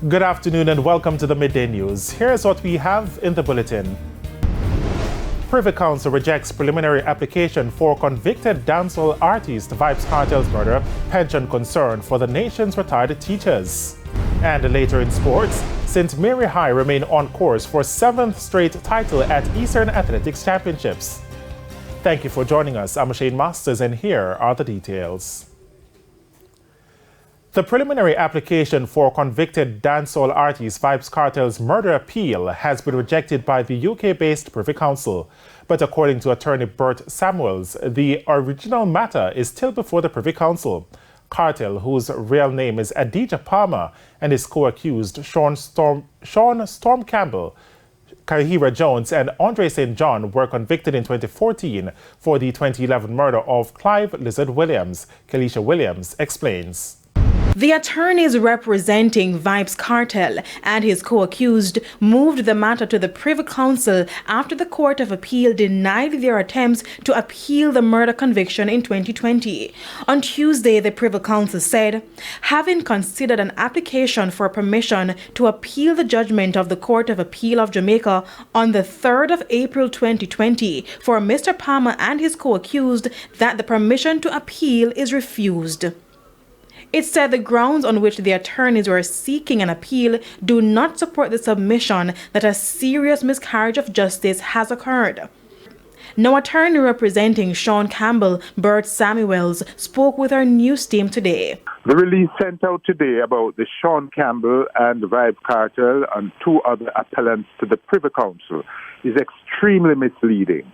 Good afternoon and welcome to the Midday News. Here's what we have in the bulletin. Privy Council rejects preliminary application for convicted dancehall artist Vybz Kartel's murder, pension concern for the nation's retired teachers. And later in sports, St. Mary High remain on course for 7th straight title at Eastern Athletics Championships. Thank you for joining us. I'm Shane Masters and here are the details. The preliminary application for convicted dancehall artist Vybz Kartel's murder appeal has been rejected by the UK-based Privy Council. But according to attorney Bert Samuels, the original matter is still before the Privy Council. Kartel, whose real name is Adidja Palmer, and his co-accused Sean Storm Campbell, Kahira Jones and Andre St. John were convicted in 2014 for the 2011 murder of Clive Lizard Williams. Kelisha Williams explains. The attorneys representing Vybz Kartel and his co-accused moved the matter to the Privy Council after the Court of Appeal denied their attempts to appeal the murder conviction in 2020. On Tuesday, the Privy Council said, having considered an application for permission to appeal the judgment of the Court of Appeal of Jamaica on the 3rd of April 2020 for Mr. Palmer and his co-accused, that the permission to appeal is refused. It said the grounds on which the attorneys were seeking an appeal do not support the submission that a serious miscarriage of justice has occurred. No attorney representing Sean Campbell, Bert Samuels, spoke with our news team today. The release sent out today about the Sean Campbell and the Vybz Kartel and two other appellants to the Privy Council is extremely misleading.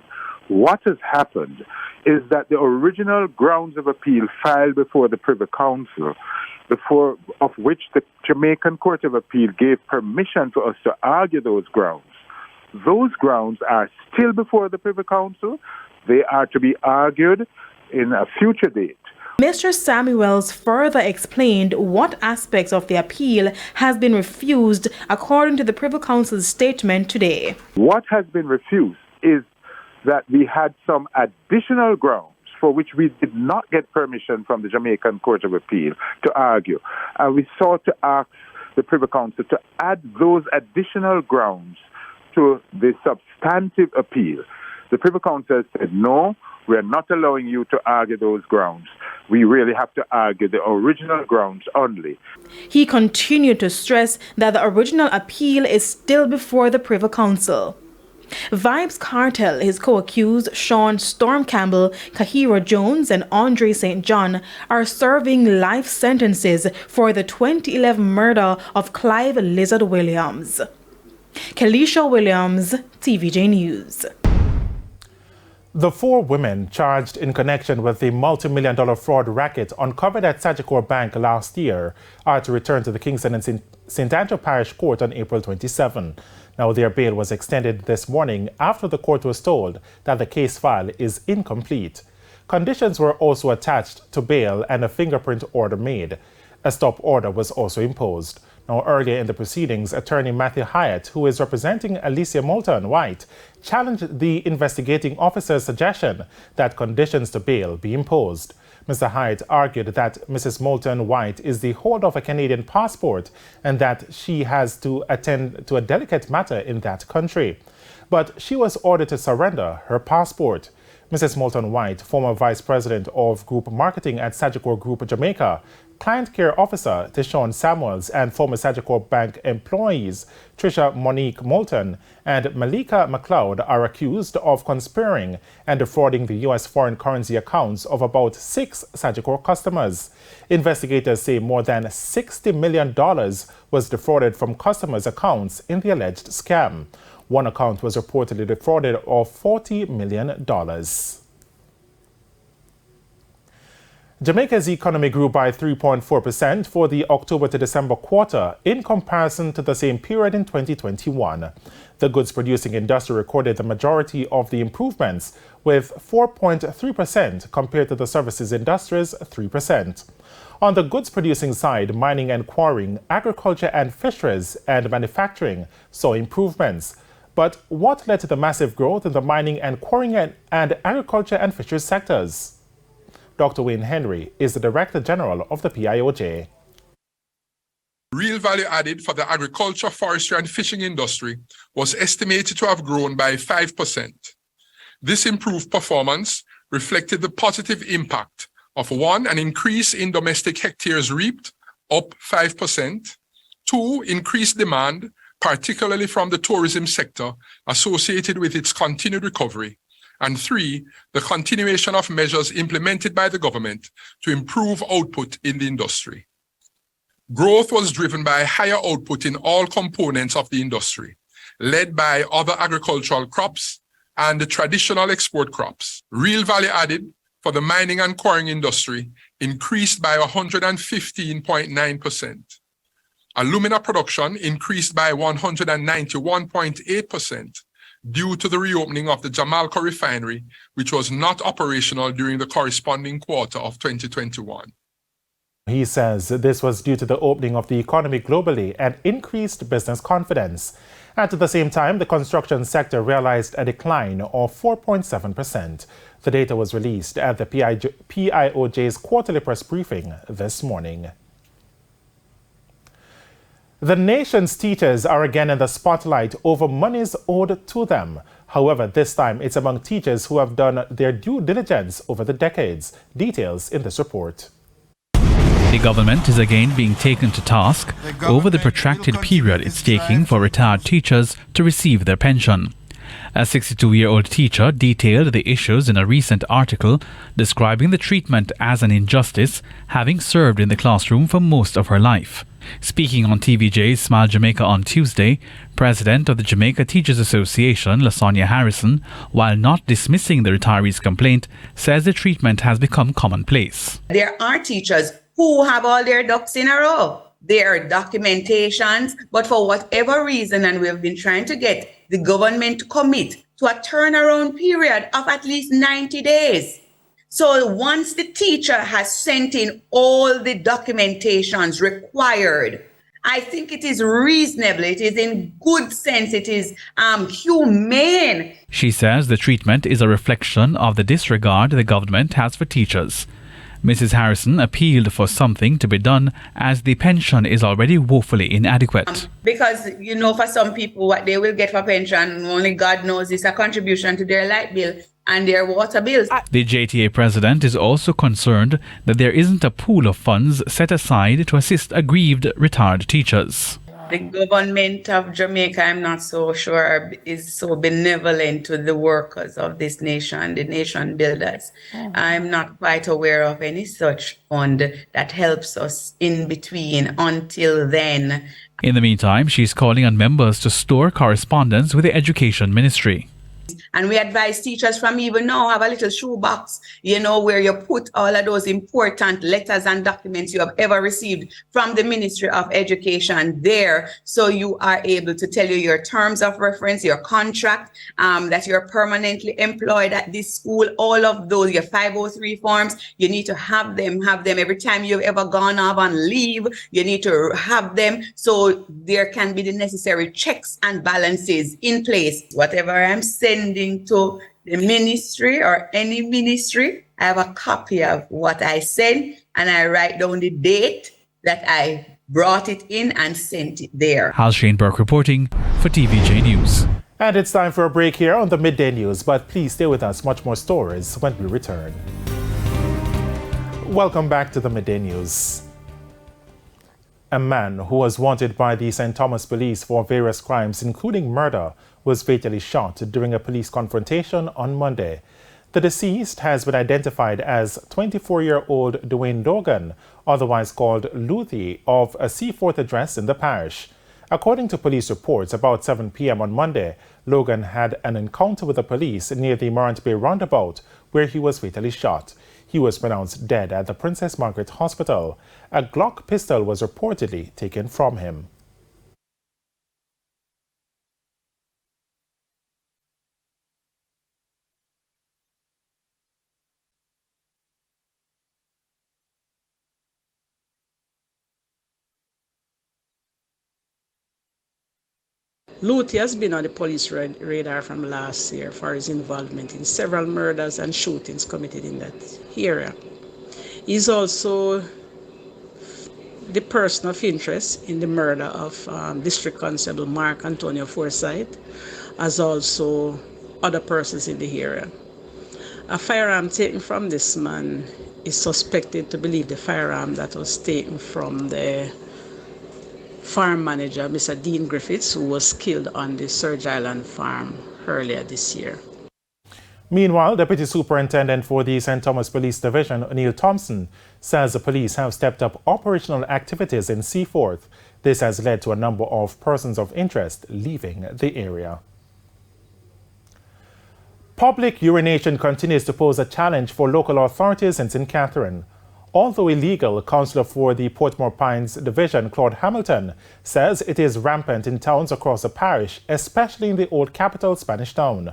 What has happened is that the original grounds of appeal filed before the Privy Council, of which the Jamaican Court of Appeal gave permission for us to argue those grounds are still before the Privy Council. They are to be argued in a future date. Mr. Samuels further explained what aspects of the appeal has been refused according to the Privy Council's statement today. What has been refused is that we had some additional grounds for which we did not get permission from the Jamaican Court of Appeal to argue. And we sought to ask the Privy Council to add those additional grounds to the substantive appeal. The Privy Council said, no, we are not allowing you to argue those grounds. We really have to argue the original grounds only. He continued to stress that the original appeal is still before the Privy Council. Vybz Kartel, his co-accused Sean Storm Campbell, Kahira Jones and Andre St. John are serving life sentences for the 2011 murder of Clive Lizard Williams. Kelisha Williams, TVJ News. The 4 women charged in connection with the multi-million-dollar fraud racket uncovered at Sagicor Bank last year are to return to the Kingston and St. Andrew Parish Court on April 27. Now, their bail was extended this morning after the court was told that the case file is incomplete. Conditions were also attached to bail and a fingerprint order made. A stop order was also imposed. Now, earlier in the proceedings, attorney Matthew Hyatt, who is representing Alicia Moulton White, challenged the investigating officer's suggestion that conditions to bail be imposed. Mr. Hyatt argued that Mrs. Moulton White is the holder of a Canadian passport and that she has to attend to a delicate matter in that country. But she was ordered to surrender her passport. Mrs. Moulton White, former vice president of group marketing at Sagicor Group Jamaica, client care officer Tishon Samuels, and former Sagicor Bank employees Trisha Monique Moulton and Malika McLeod are accused of conspiring and defrauding the U.S. foreign currency accounts of about 6 Sagicor customers. Investigators say more than $60 million was defrauded from customers' accounts in the alleged scam. One account was reportedly defrauded of $40 million. Jamaica's economy grew by 3.4% for the October to December quarter in comparison to the same period in 2021. The goods-producing industry recorded the majority of the improvements, with 4.3% compared to the services industry's 3%. On the goods-producing side, mining and quarrying, agriculture and fisheries, and manufacturing saw improvements. But what led to the massive growth in the mining and quarrying and agriculture and fisheries sectors? Dr. Wayne Henry is the Director General of the PIOJ. Real value added for the agriculture, forestry, and fishing industry was estimated to have grown by 5%. This improved performance reflected the positive impact of 1, an increase in domestic hectares reaped, up 5%, 2, increased demand, particularly from the tourism sector associated with its continued recovery, and 3, the continuation of measures implemented by the government to improve output in the industry. Growth was driven by higher output in all components of the industry, led by other agricultural crops and the traditional export crops. Real value added for the mining and quarrying industry increased by 115.9%. Alumina production increased by 191.8% due to the reopening of the Jamaica refinery, which was not operational during the corresponding quarter of 2021. He says this was due to the opening of the economy globally and increased business confidence. At the same time, the construction sector realized a decline of 4.7%. The data was released at the PIOJ's quarterly press briefing this morning. The nation's teachers are again in the spotlight over monies owed to them. However, this time it's among teachers who have done their due diligence over the decades. Details in this report. The government is again being taken to task over the protracted period it's taking for retired teachers to receive their pension. A 62-year-old teacher detailed the issues in a recent article describing the treatment as an injustice, having served in the classroom for most of her life. Speaking on TVJ's Smile Jamaica on Tuesday, President of the Jamaica Teachers Association, Lasonia Harrison, while not dismissing the retiree's complaint, says the treatment has become commonplace. There are teachers who have all their ducks in a row, their documentations, but for whatever reason, and we've been trying to get the government to commit to a turnaround period of at least 90 days. So once the teacher has sent in all the documentations required, I think it is reasonable, it is in good sense, it is humane. She says the treatment is a reflection of the disregard the government has for teachers. Mrs. Harrison appealed for something to be done as the pension is already woefully inadequate. Because, for some people, what they will get for pension, only God knows, is a contribution to their light bill and their water bills. The JTA president is also concerned that there isn't a pool of funds set aside to assist aggrieved retired teachers. The government of Jamaica, I'm not so sure, is so benevolent to the workers of this nation, the nation builders. I'm not quite aware of any such fund that helps us in between until then. In the meantime, she's calling on members to store correspondence with the Education Ministry. And we advise teachers from even now have a little shoebox, where you put all of those important letters and documents you have ever received from the Ministry of Education there. So you are able to tell you your terms of reference, your contract, that you're permanently employed at this school, all of those, your 503 forms, you need to have them every time you've ever gone off on leave. You need to have them so there can be the necessary checks and balances in place. Whatever I'm sending to the ministry or any ministry, I have a copy of what I sent and I write down the date that I brought it in and sent it there. Hal Shane Burke reporting for TVJ News. And it's time for a break here on the Midday News, but please stay with us. Much more stories when we return. Welcome back to the Midday News. A man who was wanted by the St. Thomas police for various crimes, including murder, was fatally shot during a police confrontation on Monday. The deceased has been identified as 24-year-old Dwayne Dogan, otherwise called Luthi, of a Seaforth address in the parish. According to police reports, about 7 p.m. on Monday, Logan had an encounter with the police near the Morant Bay roundabout, where he was fatally shot. He was pronounced dead at the Princess Margaret Hospital. A Glock pistol was reportedly taken from him. Luthi has been on the police radar from last year for his involvement in several murders and shootings committed in that area. He's also the person of interest in the murder of District Constable Mark Antonio Forsyth, as also other persons in the area. A firearm taken from this man is suspected to believe the firearm that was taken from the farm manager, Mr. Dean Griffiths, who was killed on the Surge Island farm earlier this year. Meanwhile, Deputy Superintendent for the St. Thomas Police Division, Neil Thompson, says the police have stepped up operational activities in Seaforth. This has led to a number of persons of interest leaving the area. Public urination continues to pose a challenge for local authorities in St. Catherine. Although illegal, Councillor for the Portmore Pines Division, Claude Hamilton, says it is rampant in towns across the parish, especially in the old capital Spanish Town.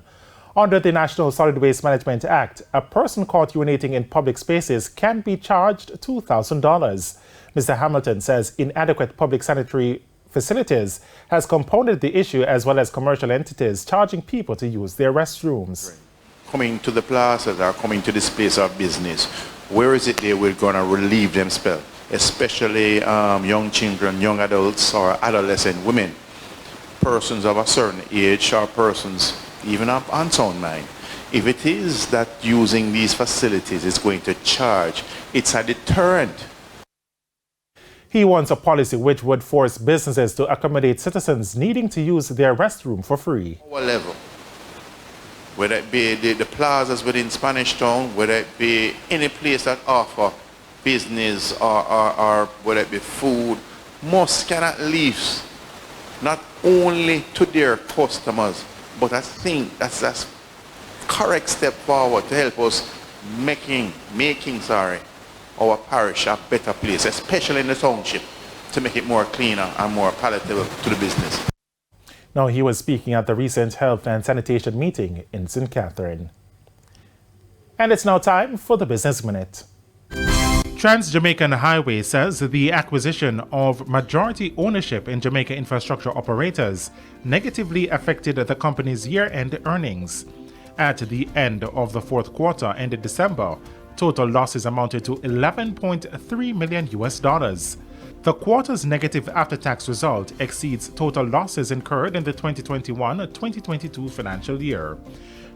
Under the National Solid Waste Management Act, a person caught urinating in public spaces can be charged $2,000. Mr. Hamilton says inadequate public sanitary facilities has compounded the issue, as well as commercial entities charging people to use their restrooms. Coming to the plazas or coming to this place of business, where is it they will going to relieve themselves, especially young children, young adults or adolescent women, persons of a certain age or persons even of unsound mind. If it is that using these facilities is going to charge, it's a deterrent. He wants a policy which would force businesses to accommodate citizens needing to use their restroom for free. Our level, whether it be the plazas within Spanish Town, whether it be any place that offer business or whether it be food, must cannot leave not only to their customers, but I think that's a correct step forward to help us making our parish a better place, especially in the township, to make it more cleaner and more palatable to the business. Now, he was speaking at the recent Health and Sanitation meeting in St. Catherine. And it's now time for the Business Minute. Trans-Jamaican Highway says the acquisition of majority ownership in Jamaica infrastructure operators negatively affected the company's year-end earnings. At the end of the fourth quarter, ended December, total losses amounted to $11.3 million. The quarter's negative after-tax result exceeds total losses incurred in the 2021-2022 financial year.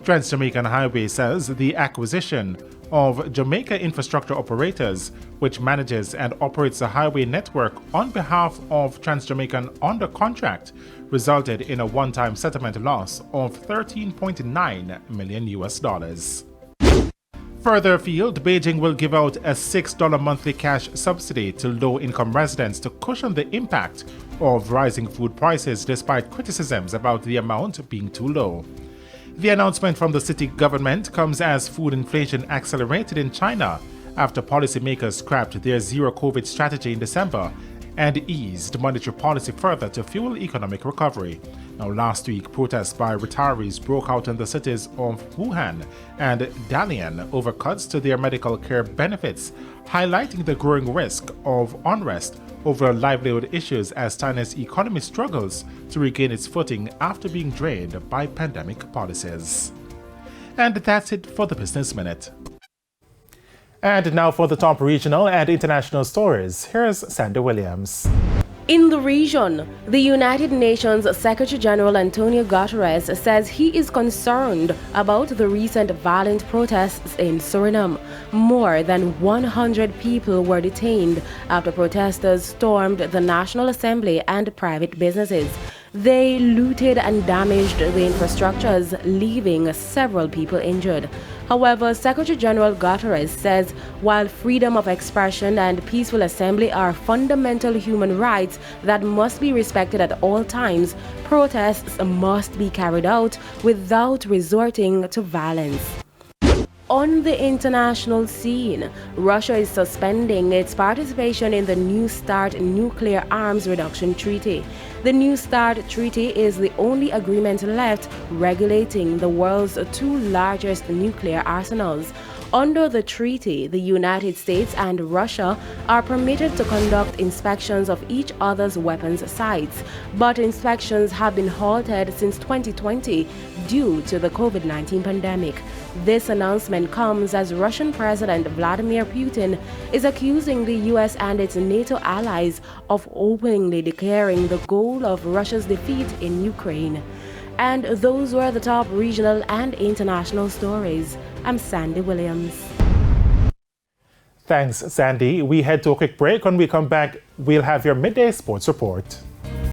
Trans-Jamaican Highway says the acquisition of Jamaica Infrastructure Operators, which manages and operates the highway network on behalf of Trans-Jamaican under contract, resulted in a one-time settlement loss of $13.9 million. Further afield, Beijing will give out a $6 monthly cash subsidy to low-income residents to cushion the impact of rising food prices, despite criticisms about the amount being too low. The announcement from the city government comes as food inflation accelerated in China after policymakers scrapped their zero-COVID strategy in December and eased monetary policy further to fuel economic recovery. Now, last week, protests by retirees broke out in the cities of Wuhan and Dalian over cuts to their medical care benefits, highlighting the growing risk of unrest over livelihood issues as China's economy struggles to regain its footing after being drained by pandemic policies. And that's it for the Business Minute. And now for the top regional and international stories, here's Sandy Williams. In the region, the United Nations Secretary General Antonio Guterres says he is concerned about the recent violent protests in Suriname. More than 100 people were detained after protesters stormed the National Assembly and private businesses. They looted and damaged the infrastructures, leaving several people injured. However, Secretary General Guterres says while freedom of expression and peaceful assembly are fundamental human rights that must be respected at all times, protests must be carried out without resorting to violence. On the international scene, Russia is suspending its participation in the New START nuclear arms reduction treaty. The New START treaty is the only agreement left regulating the world's two largest nuclear arsenals. Under the treaty, the United States and Russia are permitted to conduct inspections of each other's weapons sites, but inspections have been halted since 2020 due to the COVID-19 pandemic. This announcement comes as Russian President Vladimir Putin is accusing the U.S. and its NATO allies of openly declaring the goal of Russia's defeat in Ukraine. And those were the top regional and international stories. I'm Sandy Williams. Thanks, Sandy. We head to a quick break. When we come back, we'll have your midday sports report.